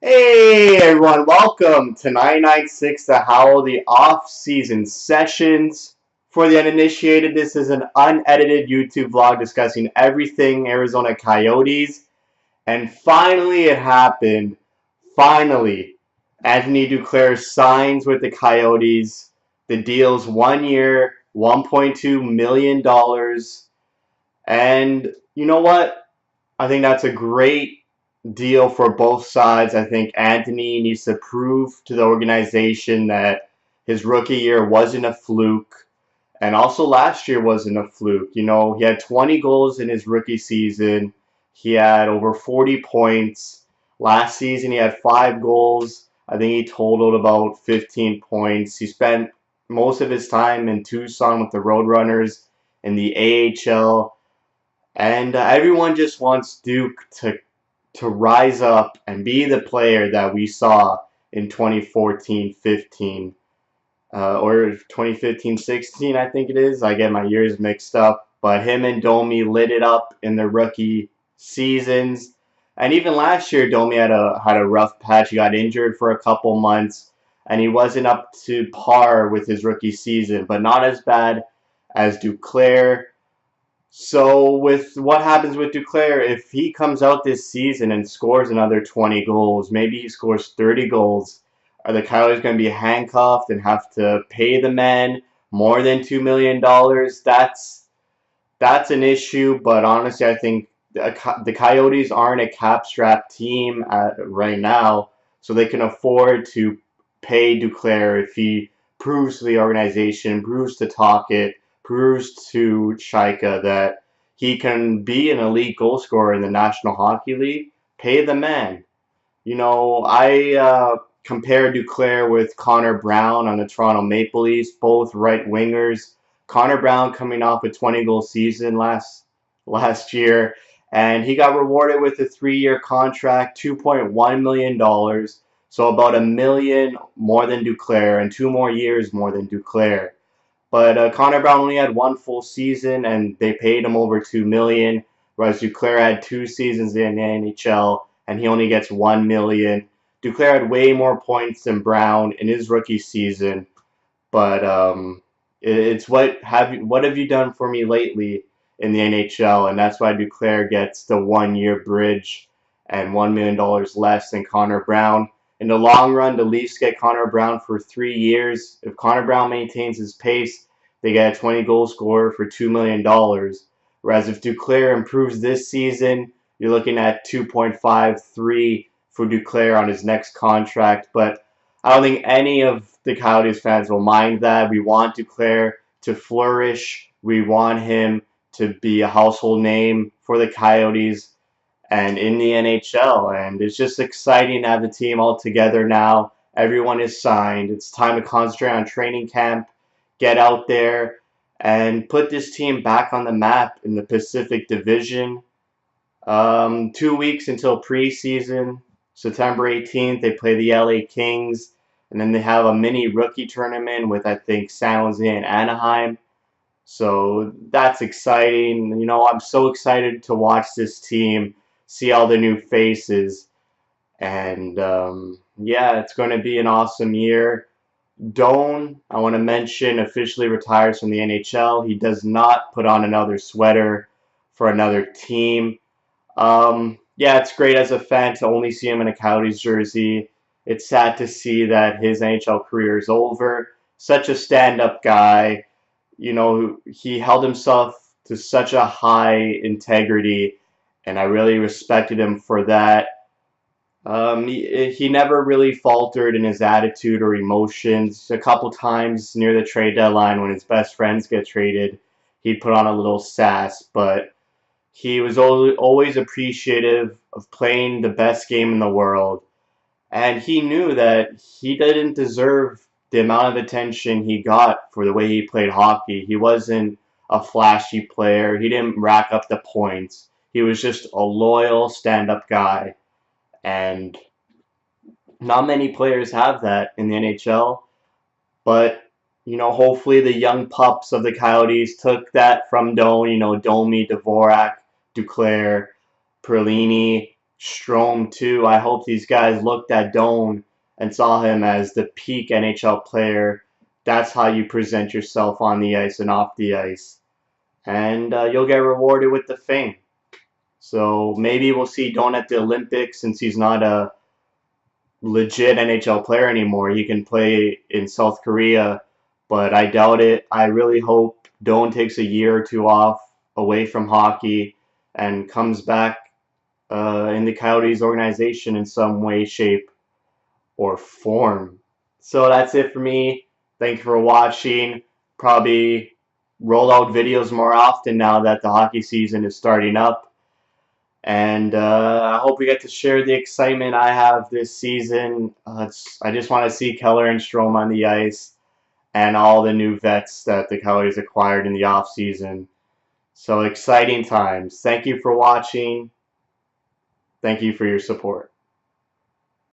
Hey everyone, welcome to 99.6 The Howl, the off-season sessions. For the uninitiated, this is an unedited YouTube vlog discussing everything Arizona Coyotes. And finally it happened. Finally, Anthony Duclair signs with the Coyotes. The deal's 1 year, $1.2 million. And you know what? I think that's a great deal for both sides. I think Anthony needs to prove to the organization that his rookie year wasn't a fluke. And also last year wasn't a fluke. He had 20 goals in his rookie season. He had over 40 points. Last season he had 5 goals. I think he totaled about 15 points. He spent most of his time in Tucson with the Roadrunners in the AHL. And everyone just wants Duke to rise up and be the player that we saw in 2014-15 or 2015-16, I think it is. I get my years mixed up. But him and Domi lit it up in their rookie seasons. And even last year, Domi had a rough patch. He got injured for a couple months, and he wasn't up to par with his rookie season, but not as bad as Duclair. So with what happens with Duclair, if he comes out this season and scores another 20 goals, maybe he scores 30 goals, are the Coyotes going to be handcuffed and have to pay the man more than $2 million? That's an issue, but honestly, I think the Coyotes aren't a cap-strapped team right now, so they can afford to pay Duclair if he proves to the organization, proves to Talkit, proves to Shaika that he can be an elite goal scorer in the National Hockey League. Pay the man. I compare Duclair with Connor Brown on the Toronto Maple Leafs, both right wingers. Connor Brown coming off a 20-goal season last year, and he got rewarded with a 3-year contract, $2.1 million. So about $1 million more than Duclair, and 2 more years more than Duclair. But Connor Brown only had 1 full season, and they paid him over $2 million, whereas Duclair had 2 seasons in the NHL, and he only gets $1 million. Duclair had way more points than Brown in his rookie season, but it's what have you done for me lately in the NHL, and that's why Duclair gets the 1 year bridge and $1 million less than Connor Brown. In the long run, the Leafs get Connor Brown for 3 years. If Connor Brown maintains his pace, they get a 20-goal scorer for $2 million. Whereas if Duclair improves this season, you're looking at 2.53 for Duclair on his next contract. But I don't think any of the Coyotes fans will mind that. We want Duclair to flourish. We want him to be a household name for the Coyotes and in the NHL. And it's just exciting to have the team all together now. Everyone is signed. It's time to concentrate on training camp, get out there, and put this team back on the map in the Pacific Division. 2 weeks until preseason. September 18th, they play the LA Kings. And then they have a mini rookie tournament with, I think, San Jose and Anaheim. So that's exciting. I'm so excited to watch this team, see all the new faces. And yeah, it's going to be an awesome year. Doan, I want to mention, officially retires from the NHL. He does not put on another sweater for another team. Yeah, it's great as a fan to only see him in a Coyotes jersey. It's sad to see that his NHL career is over. Such a stand-up guy. He held himself to such a high integrity, and I really respected him for that. He never really faltered in his attitude or emotions. A couple times near the trade deadline when his best friends get traded, he'd put on a little sass, but he was always appreciative of playing the best game in the world. And he knew that he didn't deserve the amount of attention he got for the way he played hockey. He wasn't a flashy player. He didn't rack up the points. He was just a loyal stand-up guy. And not many players have that in the NHL. But, hopefully the young pups of the Coyotes took that from Domi, Dvorak, Duclair, Perlini. Strome too. I hope these guys looked at Doan and saw him as the peak NHL player. That's how you present yourself on the ice and off the ice. And you'll get rewarded with the fame. So maybe we'll see Doan at the Olympics since he's not a legit NHL player anymore. He can play in South Korea, but I doubt it. I really hope Doan takes a year or two off away from hockey and comes back in the Coyotes organization in some way, shape, or form. So that's it for me. Thank you for watching. Probably roll out videos more often now that the hockey season is starting up. And I hope we get to share the excitement I have this season. I just want to see Keller and Strome on the ice and all the new vets that the Coyotes acquired in the offseason. So exciting times. Thank you for watching. Thank you for your support.